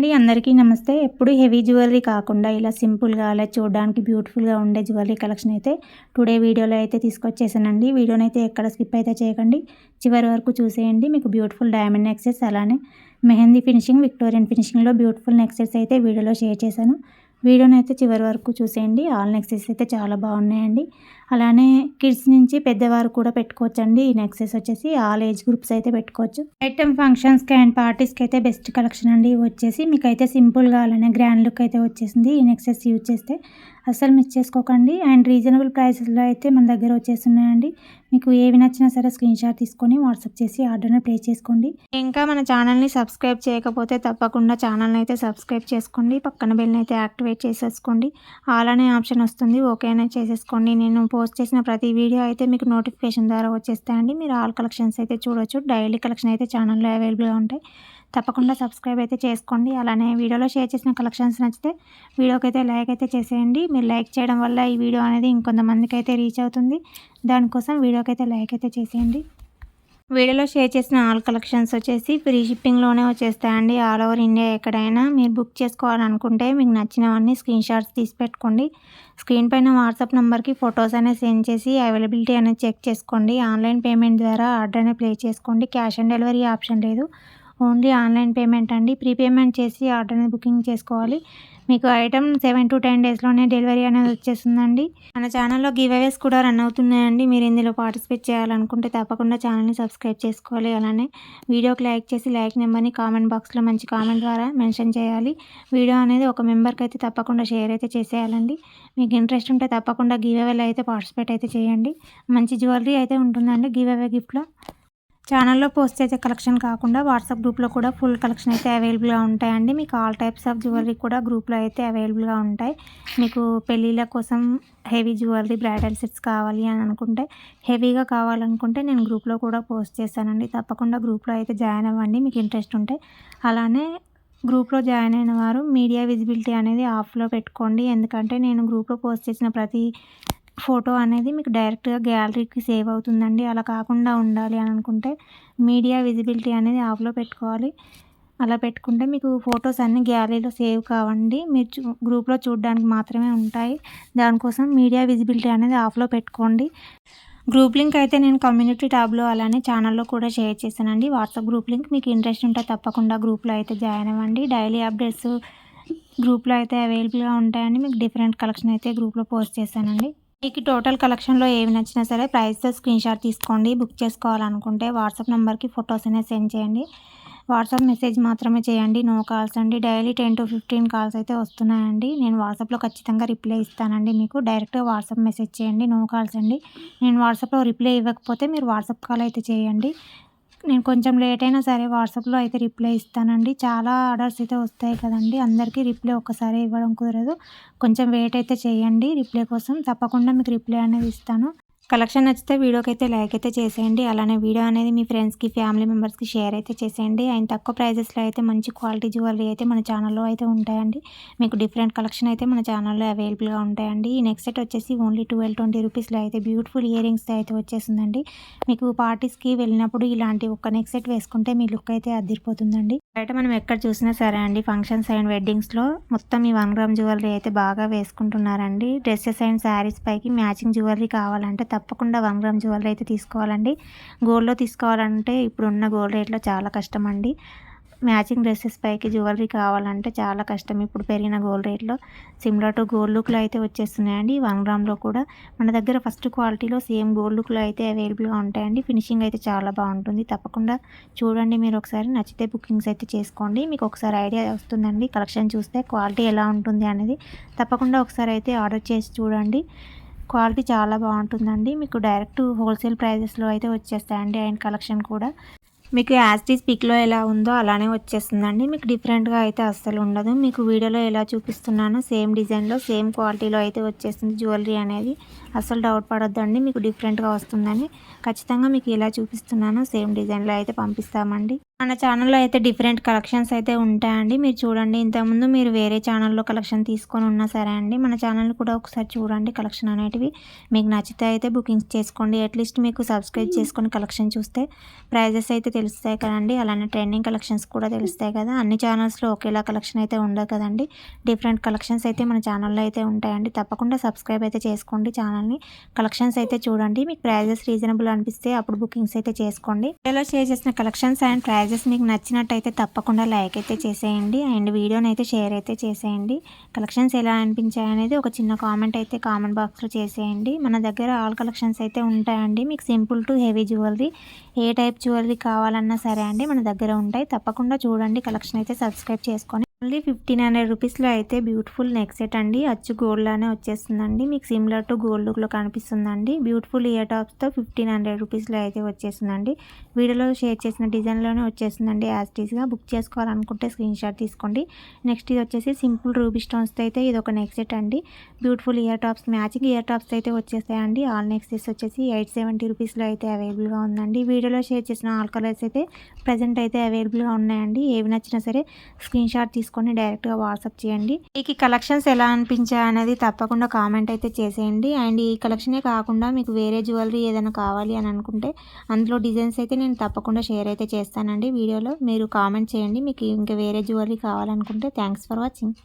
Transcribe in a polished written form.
అండి, అందరికీ నమస్తే. ఎప్పుడు హెవీ జ్యువెలరీ కాకుండా ఇలా సింపుల్‌గా అలా చూడడానికి బ్యూటిఫుల్‌గా ఉండే జ్యువెలరీ కలెక్షన్ అయితే టుడే వీడియోలో అయితే తీసుకొచ్చేసానండి. వీడియోనైతే ఎక్కడ స్కిప్ అయితే చేయకండి. చివరి వరకు చూసేయండి. మీకు బ్యూటిఫుల్ డైమండ్ నెక్లెస్ అలానే మెహందీ ఫినిషింగ్, విక్టోరియన్ ఫినిషింగ్‌లో బ్యూటిఫుల్ నెక్లెస్ అయితే వీడియోలో షేర్ చేశాను. వీడియోనైతే చివరి వరకు చూసేయండి. ఆల్ నెక్లెస్ అయితే చాలా బాగున్నాయండి. అలానే కిడ్స్ నుంచి పెద్దవారు కూడా పెట్టుకోవచ్చండి. ఈ నెక్లెస్ వచ్చేసి ఆల్ ఏజ్ గ్రూప్స్ అయితే పెట్టుకోవచ్చు. ఐటమ్ ఫంక్షన్స్‌కి అండ్ పార్టీస్‌కి అయితే బెస్ట్ కలెక్షన్ అండి. ఇవి వచ్చేసి మీకైతే సింపుల్‌గా అలానే గ్రాండ్ లుక్ అయితే వచ్చేసింది. ఈ నెక్లెస్ యూజ్ చేస్తే అస్సలు మిస్ చేసుకోకండి. అండ్ రీజనబుల్ ప్రైసెస్‌లో అయితే మన దగ్గర వచ్చేస్తున్నాయండి. మీకు ఏవి నచ్చినా సరే స్క్రీన్ షాట్ తీసుకొని వాట్సాప్ చేసి ఆర్డర్‌ని ప్లేస్ చేసుకోండి. ఇంకా మన ఛానల్‌ని సబ్స్క్రైబ్ చేయకపోతే తప్పకుండా ఛానల్‌ని అయితే సబ్స్క్రైబ్ చేసుకోండి. పక్కన బెల్‌ని అయితే యాక్టివేట్ చేసేసుకోండి. ఆల్ అనే ఆప్షన్ వస్తుంది. ఓకే అనేది చేసేసుకోండి. నేను పోస్ట్ చేసిన ప్రతి వీడియో అయితే మీకు నోటిఫికేషన్ ద్వారా వచ్చేస్తాయండి. మీరు ఆల్ కలెక్షన్స్ అయితే చూడొచ్చు. డైలీ కలెక్షన్ అయితే ఛానల్‌లో అవైలబుల్‌గా ఉంటాయి. తప్పకుండా సబ్స్క్రైబ్ అయితే చేసుకోండి. అలానే వీడియోలో షేర్ చేసిన కలెక్షన్స్ నచ్చితే వీడియోకి అయితే లైక్ అయితే చేసేయండి. మీరు లైక్ చేయడం వల్ల ఈ వీడియో అనేది ఇంకొంతమందికి అయితే రీచ్ అవుతుంది. దానికోసం వీడియోకి అయితే లైక్ అయితే చేసేయండి. వీడియోలో షేర్ చేసిన ఆల్ కలెక్షన్స్ వచ్చేసి ఫ్రీ షిప్పింగ్లోనే వచ్చేస్తాయండి. ఆల్ ఓవర్ ఇండియా ఎక్కడైనా మీరు బుక్ చేసుకోవాలనుకుంటే మీకు నచ్చినవన్నీ స్క్రీన్ షాట్స్ తీసి పెట్టుకోండి. స్క్రీన్ పైన వాట్సాప్ నెంబర్కి ఫొటోస్ అనేది సెండ్ చేసి అవైలబిలిటీ అనేది చెక్ చేసుకోండి. ఆన్లైన్ పేమెంట్ ద్వారా ఆర్డర్ అనేది ప్లేస్ చేసుకోండి. క్యాష్ ఆన్ డెలివరీ ఆప్షన్ లేదు. ఓన్లీ ఆన్లైన్ పేమెంట్ అండి. ప్రీపేమెంట్ చేసి ఆర్డర్ అనేది బుకింగ్ చేసుకోవాలి. మీకు ఐటమ్ 7 to 10 డేస్‌లోనే డెలివరీ అనేది వచ్చేస్తుందండి. మన ఛానల్‌లో గివ్ అవేస్ కూడా రన్ అవుతున్నాయండి. మీరు ఇందులో పార్టిసిపేట్ చేయాలనుకుంటే తప్పకుండా ఛానల్‌ని సబ్స్క్రైబ్ చేసుకోవాలి. అలానే వీడియోకి లైక్ చేసి లైక్ నెంబర్‌ని కామెంట్ బాక్స్‌లో మంచి కామెంట్ ద్వారా మెన్షన్ చేయాలి. వీడియో అనేది ఒక మెంబర్‌కి అయితే తప్పకుండా షేర్ అయితే చేసేయాలండి. మీకు ఇంట్రెస్ట్ ఉంటే తప్పకుండా గివ్ అవేలో అయితే పార్టిసిపేట్ అయితే చేయండి. మంచి జ్యువెలరీ అయితే ఉంటుందండి గివ్ అవే గిఫ్ట్‌లో. ఛానల్లో పోస్ట్ చేసే కలెక్షన్ కాకుండా వాట్సాప్ గ్రూప్లో కూడా ఫుల్ కలెక్షన్ అయితే అవైలబుల్గా ఉంటాయండి. మీకు ఆల్ టైప్స్ ఆఫ్ జ్యువెలరీ కూడా గ్రూప్లో అయితే అవైలబుల్గా ఉంటాయి. మీకు పెళ్ళిళ్ళ కోసం హెవీ జ్యువెలరీ బ్రైడల్ సెట్స్ కావాలి అని అనుకుంటే, హెవీగా కావాలనుకుంటే నేను గ్రూప్లో కూడా పోస్ట్ చేశానండి. తప్పకుండా గ్రూప్లో అయితే జాయిన్ అవ్వండి మీకు ఇంట్రెస్ట్ ఉంటే. అలానే గ్రూప్లో జాయిన్ అయిన వారు మీడియా విజిబిలిటీ అనేది ఆఫ్లో పెట్టుకోండి. ఎందుకంటే నేను గ్రూప్లో పోస్ట్ చేసిన ప్రతి ఫోటో అనేది మీకు డైరెక్ట్‌గా గ్యాలరీకి సేవ్ అవుతుందండి. అలా కాకుండా ఉండాలి అని అనుకుంటే మీడియా విజిబిలిటీ అనేది ఆఫ్‌లో పెట్టుకోవాలి. అలా పెట్టుకుంటే మీకు ఫోటోస్ అన్నీ గ్యాలరీలో సేవ్ కావండి. మీరు గ్రూప్‌లో చూడడానికి మాత్రమే ఉంటాయి. దానికోసం మీడియా విజిబిలిటీ అనేది ఆఫ్‌లో పెట్టుకోండి. గ్రూప్ లింక్ అయితే నేను కమ్యూనిటీ ట్యాబ్‌లో అలానే ఛానల్‌లో కూడా షేర్ చేశానండి. వాట్సాప్ గ్రూప్ లింక్ మీకు ఇంట్రెస్ట్ ఉంటే తప్పకుండా గ్రూప్‌లో అయితే జాయిన్ అవ్వండి. డైలీ అప్డేట్స్ గ్రూప్‌లో అయితే అవైలబుల్‌గా ఉంటాయండి. మీకు డిఫరెంట్ కలెక్షన్ అయితే గ్రూప్‌లో పోస్ట్ చేశానండి. మీకు టోటల్ కలెక్షన్‌లో ఏవి నచ్చినా సరే ప్రైస్‌తో స్క్రీన్‌షాట్ తీసుకోండి. బుక్ చేసుకోవాలనుకుంటే వాట్సాప్ నెంబర్‌కి ఫొటోస్ అనేది సెండ్ చేయండి. వాట్సాప్ మెసేజ్ మాత్రమే చేయండి. నో కాల్స్ అండి. డైలీ 10 to 15 కాల్స్ అయితే వస్తున్నాయండి. నేను వాట్సాప్‌లో ఖచ్చితంగా రిప్లై ఇస్తానండి మీకు. డైరెక్ట్‌గా వాట్సాప్ మెసేజ్ చేయండి. నో కాల్స్ అండి. నేను వాట్సాప్‌లో రిప్లై ఇవ్వకపోతే మీరు వాట్సాప్ కాల్ అయితే చేయండి. నేను కొంచెం లేట్ అయినా సరే వాట్సాప్‌లో అయితే రిప్లై ఇస్తానండి. చాలా ఆర్డర్స్ అయితే వస్తాయి కదండీ! అందరికీ రిప్లై ఒక్కసారే ఇవ్వడం కుదరదు. కొంచెం వెయిట్ అయితే చేయండి రిప్లై కోసం. తప్పకుండా మీకు రిప్లై అనేది ఇస్తాను. కలెక్షన్ నచ్చితే వీడియోకైతే లైక్ అయితే చేసేయండి. అలానే వీడియో అనేది మీ ఫ్రెండ్స్‌కి, ఫ్యామిలీ మెంబర్స్‌కి షేర్ అయితే చేసేయండి. అండ్ తక్కువ ప్రైజెస్‌లో అయితే మంచి క్వాలిటీ జ్యువెలరీ అయితే మన ఛానల్‌లో అయితే ఉంటాయండి. మీకు డిఫరెంట్ కలెక్షన్ అయితే మన ఛానల్‌లో అవైలబుల్‌గా ఉంటాయండి. ఈ నెక్స్ట్ సెట్ వచ్చేసి ఓన్లీ 12-20 రూపీస్‌లో అయితే బ్యూటిఫుల్ ఇయర్ రింగ్స్ అయితే వచ్చేసిందండి. మీకు పార్టీస్‌కి వెళ్ళినప్పుడు ఇలాంటి ఒక నెక్ సెట్ వేసుకుంటే మీ లుక్ అయితే అదిరిపోతుందండి. బయట మనం ఎక్కడ చూసినా సరే అండి ఫంక్షన్స్ అండ్ వెడ్డింగ్స్‌లో మొత్తం ఈ 1 గ్రామ్ జ్యువెలరీ అయితే బాగా వేసుకుంటున్నారండి. డ్రెసెస్ అండ్ శారీస్ పైకి మ్యాచింగ్ జ్యువెలరీ కావాలంటే తప్పకుండా 1 గ్రామ్ జ్యువెలరీ అయితే తీసుకోవాలండి. గోల్డ్‌లో తీసుకోవాలంటే ఇప్పుడున్న గోల్డ్ రేట్‌లో చాలా కష్టమండి. మ్యాచింగ్ డ్రెసెస్ పైకి జ్యువెలరీ కావాలంటే చాలా కష్టం ఇప్పుడు పెరిగిన గోల్డ్ రేట్‌లో. సిమిలర్ టు గోల్డ్ లుక్‌లో అయితే వచ్చేస్తున్నాయండి 1 గ్రామ్‌లో కూడా. మన దగ్గర ఫస్ట్ క్వాలిటీలో సేమ్ గోల్డ్ లుక్‌లో అయితే అవైలబుల్‌గా ఉంటాయండి. ఫినిషింగ్ అయితే చాలా బాగుంటుంది. తప్పకుండా చూడండి మీరు ఒకసారి. నచ్చితే బుకింగ్స్ అయితే చేసుకోండి. మీకు ఒకసారి ఐడియా వస్తుందండి కలెక్షన్ చూస్తే క్వాలిటీ ఎలా ఉంటుంది అనేది. తప్పకుండా ఒకసారి అయితే ఆర్డర్ చేసి చూడండి. క్వాలిటీ చాలా బాగుంటుందండి. మీకు డైరెక్ట్ హోల్సేల్ ప్రైజెస్‌లో అయితే వచ్చేస్తాయండి. అండ్ కలెక్షన్ కూడా మీకు యాజ్ ఇట్ ఈజ్ పిక్‌లో ఎలా ఉందో అలానే వచ్చేస్తుందండి. మీకు డిఫరెంట్‌గా అయితే అస్సలు ఉండదు. మీకు వీడియోలో ఎలా చూపిస్తున్నానో సేమ్ డిజైన్‌లో, సేమ్ క్వాలిటీలో అయితే వచ్చేస్తుంది జ్యువెలరీ అనేది. అసలు డౌట్ పడొద్దండి, మీకు డిఫరెంట్గా వస్తుందని. ఖచ్చితంగా మీకు ఇలా చూపిస్తున్నాను సేమ్ డిజైన్లో అయితే పంపిస్తామండి. మన ఛానల్లో అయితే డిఫరెంట్ కలెక్షన్స్ అయితే ఉంటాయండి, మీరు చూడండి. ఇంతకుముందు మీరు వేరే ఛానల్లో కలెక్షన్ తీసుకొని ఉన్నా సరే అండి, మన ఛానల్ కూడా ఒకసారి చూడండి. కలెక్షన్ అనేటివి మీకు నచ్చితే అయితే బుకింగ్స్ చేసుకోండి. అట్లీస్ట్ మీకు సబ్స్క్రైబ్ చేసుకొని కలెక్షన్ చూస్తే ప్రైజెస్ అయితే తెలుస్తాయి కదండి. అలానే ట్రెండింగ్ కలెక్షన్స్ కూడా తెలుస్తాయి కదా. అన్ని ఛానల్స్లో ఒకేలా కలెక్షన్ అయితే ఉండదు కదండి. డిఫరెంట్ కలెక్షన్స్ అయితే మన ఛానల్లో అయితే ఉంటాయండి. తప్పకుండా సబ్స్క్రైబ్ అయితే చేసుకోండి ఛానల్ని. కలెక్షన్స్ అయితే చూడండి, మీకు ప్రైజెస్ రీజనబుల్ అనిపిస్తే అప్పుడు బుకింగ్స్ అయితే చేసుకోండి. వీడియోలో షేర్ చేసిన కలెక్షన్స్ అండ్ ప్రైజెస్ మీకు నచ్చినట్టయితే తప్పకుండా లైక్ అయితే చేసేయండి అండ్ వీడియోని అయితే షేర్ అయితే చేసేయండి. కలెక్షన్స్ ఎలా అనిపించాయి అనేది ఒక చిన్న కామెంట్ అయితే కామెంట్ బాక్స్లో చేసేయండి. మన దగ్గర ఆల్ కలెక్షన్స్ అయితే ఉంటాయండి. మీకు simple to heavy jewellery A type jewellery కావాలన్నా సరే అండి మన దగ్గర ఉంటాయి. తప్పకుండా చూడండి. కలెక్షన్ అయితే సబ్స్క్రైబ్ చేసుకొని ఓన్లీ 1500 రూపీస్లో అయితే బ్యూటిఫుల్ నెక్ సెట్ అండి. అచ్చు గోల్డ్ లానే వచ్చేస్తుందండి. మీకు సిమిలర్ టు గోల్డ్ లుక్లో కనిపిస్తుందండి. బ్యూటిఫుల్ ఇయర్ టాప్స్తో 1500 రూపీస్లో అయితే వచ్చేస్తుందండి. వీడియోలో షేర్ చేసిన డిజైన్లోనే వచ్చేస్తుందండి. యాజ్ టీస్గా బుక్ చేసుకోవాలనుకుంటే స్క్రీన్ షాట్ తీసుకోండి. నెక్స్ట్ ఇది వచ్చేసి సింపుల్ రూబీ స్టోన్స్తో అయితే ఇది ఒక నెక్ సెట్ అండి. Beautiful ear tops matching ear tops అయితే వచ్చేస్తాయండి. ఆల్ నెక్ సెట్స్ వచ్చేసి 870 రూపీస్లో అయితే అవైలబుల్గా ఉందండి. వీడియోలో షేర్ చేసిన ఆల్ కలర్స్ అయితే ప్రజెంట్ అయితే అవైలబుల్గా ఉన్నాయండి. ఏవి నచ్చినా సరే స్క్రీన్ షాట్ తీసుకొని డైరెక్ట్గా వాట్సాప్ చేయండి. మీకు ఈ కలెక్షన్స్ ఎలా అనిపించాయి అనేది తప్పకుండా కామెంట్ అయితే చేసేయండి. అండ్ ఈ కలెక్షనే కాకుండా మీకు వేరే జ్యువెలరీ ఏదైనా కావాలి అని అనుకుంటే అందులో డిజైన్స్ అయితే నేను తప్పకుండా షేర్ అయితే చేస్తానండి వీడియోలో. మీరు కామెంట్ చేయండి మీకు ఇంకా వేరే జ్యువెలరీ కావాలనుకుంటే. Thanks for watching.